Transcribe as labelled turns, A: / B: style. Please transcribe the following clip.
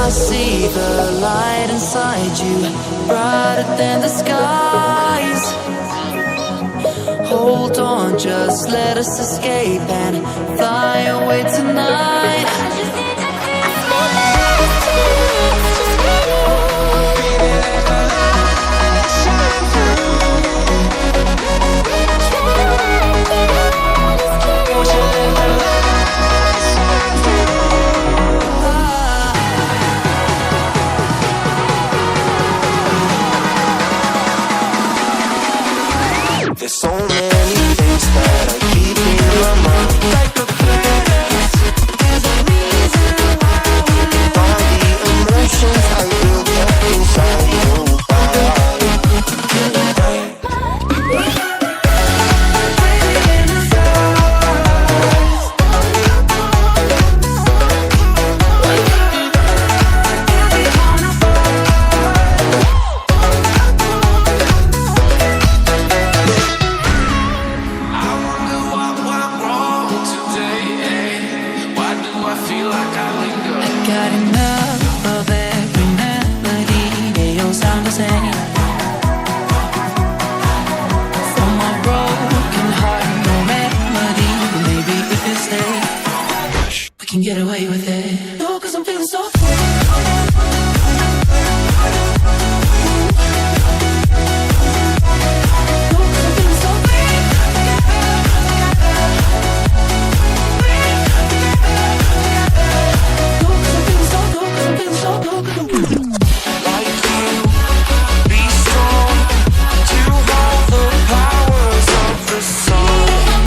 A: I see the light inside you, brighter than the skies. Hold on, just let us escape and fly away tonight.
B: There's so many things that I keep in my mind. Like the planets, there's a reason why we live. All the emotions I built up inside you.
A: Got enough of every melody, they all sound the same. For my broken heart, no remedy. Maybe if you stay, we can get away with it.